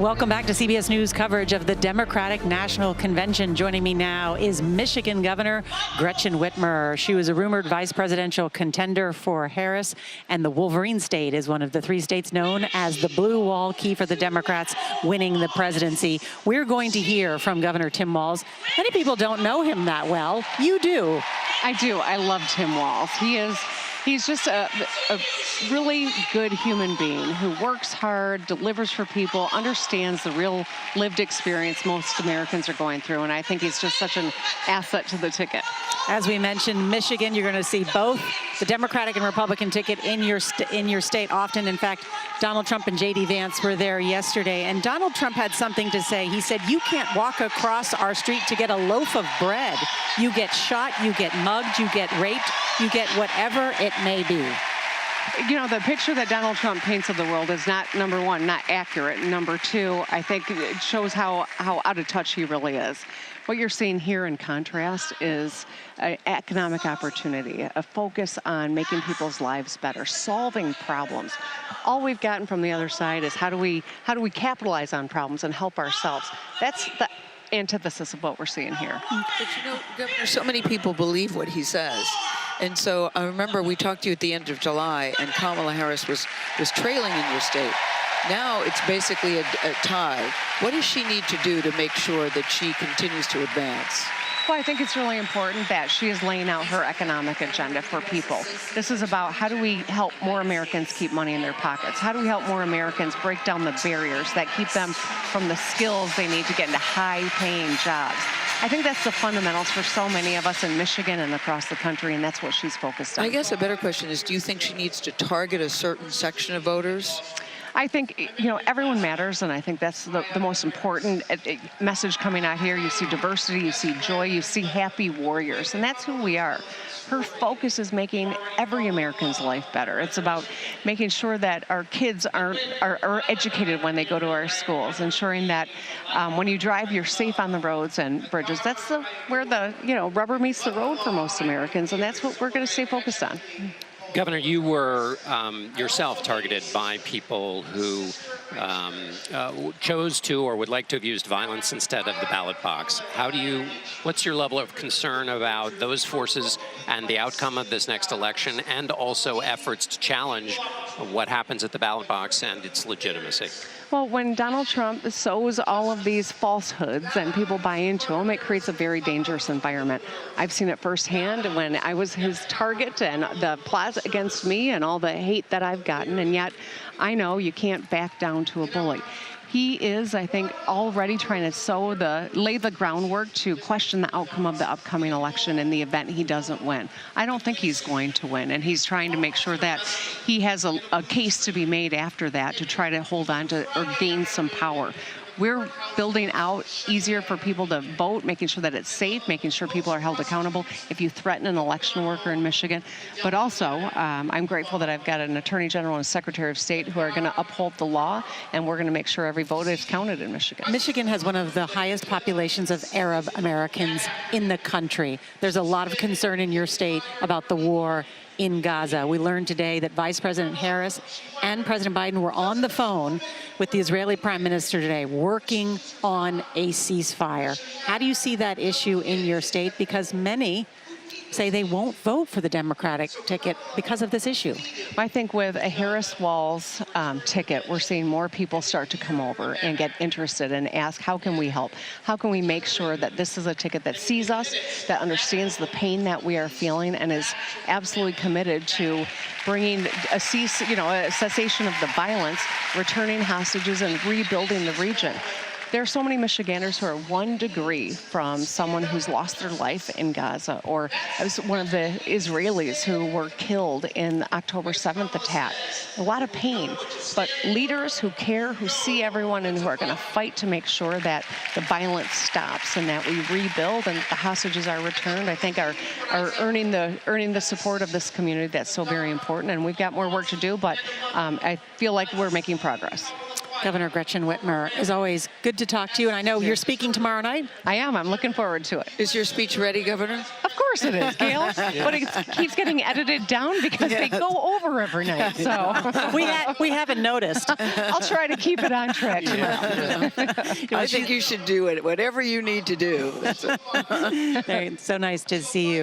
Welcome back to CBS News coverage of the Democratic National Convention. Joining me now is Michigan Governor Gretchen Whitmer. She was a rumored vice presidential contender for Harris, and the Wolverine State is one of the 3 states known as the Blue Wall, key for the Democrats winning the presidency. We're going to hear from Governor Tim Walz. Many people don't know him that well. You do. I do. I love Tim Walz. He's just a really good human being who works hard, delivers for people, understands the real lived experience most Americans are going through, and I think he's just such an asset to the ticket. As we mentioned, Michigan, you're going to see both the Democratic and Republican ticket in your state often. In fact, Donald Trump and J.D. Vance were there yesterday, and Donald Trump had something to say. He said, "You can't walk across our street to get a loaf of bread. You get shot, you get mugged, you get raped, you get whatever it may be." You know, the picture that Donald Trump paints of the world is not, number one, not accurate. Number two, I think it shows how out of touch he really is. What you're seeing here in contrast is an economic opportunity, a focus on making people's lives better, solving problems. All we've gotten from the other side is how do we capitalize on problems and help ourselves. That's the antithesis of what we're seeing here. But you know, Governor, so many people believe what he says. And so I remember we talked to you at the end of July, and Kamala Harris was trailing in your state. Now it's basically a tie. What does she need to do to make sure that she continues to advance? Well, I think it's really important that she is laying out her economic agenda for people. This is about how do we help more Americans keep money in their pockets? How do we help more Americans break down the barriers that keep them from the skills they need to get into high-paying jobs? I think that's the fundamentals for so many of us in Michigan and across the country, and that's what she's focused on. I guess a better question is, do you think she needs to target a certain section of voters? I think, you know, everyone matters, and I think that's the most important message coming out here. You see diversity, you see joy, you see happy warriors, and that's who we are. Her focus is making every American's life better. It's about making sure that our kids are educated when they go to our schools, ensuring that when you drive, you're safe on the roads and bridges. That's where the rubber meets the road for most Americans, and that's what we're going to stay focused on. Governor, you were yourself targeted by people who chose to or would like to have used violence instead of the ballot box. What's your level of concern about those forces and the outcome of this next election, and also efforts to challenge what happens at the ballot box and its legitimacy? Well, when Donald Trump sows all of these falsehoods and people buy into them, it creates a very dangerous environment. I've seen it firsthand when I was his target and the plots against me and all the hate that I've gotten, and yet I know you can't back down to a bully. He is, I think, already trying to lay the groundwork to question the outcome of the upcoming election in the event he doesn't win. I don't think he's going to win, and he's trying to make sure that he has a case to be made after that to try to hold on to or gain some power. We're building out easier for people to vote, making sure that it's safe, making sure people are held accountable if you threaten an election worker in Michigan. But also, I'm grateful that I've got an Attorney General and Secretary of State who are going to uphold the law, and we're going to make sure every vote is counted in Michigan. Michigan has one of the highest populations of Arab Americans in the country. There's a lot of concern in your state about the war in Gaza. We learned today that Vice President Harris and President Biden were on the phone with the Israeli Prime Minister today, working on a ceasefire. How do you see that issue in your state? Because many say they won't vote for the Democratic ticket because of this issue. I think with a Harris-Walz ticket, we're seeing more people start to come over and get interested and ask, how can we help? How can we make sure that this is a ticket that sees us, that understands the pain that we are feeling, and is absolutely committed to bringing a cessation of the violence, returning hostages, and rebuilding the region? There are so many Michiganders who are 1 degree from someone who's lost their life in Gaza, or one of the Israelis who were killed in October 7th attack. A lot of pain, but leaders who care, who see everyone, and who are going to fight to make sure that the violence stops and that we rebuild and the hostages are returned, I think are earning the support of this community that's so very important. And we've got more work to do, but I feel like we're making progress. Governor Gretchen Whitmer, as always, good to talk to you. And I know you're speaking tomorrow night. I am. I'm looking forward to it. Is your speech ready, Governor? Of course it is, Gail. But it keeps getting edited down because they go over every night. So we haven't noticed. I'll try to keep it on track tomorrow. I think you should do it, whatever you need to do. So nice to see you.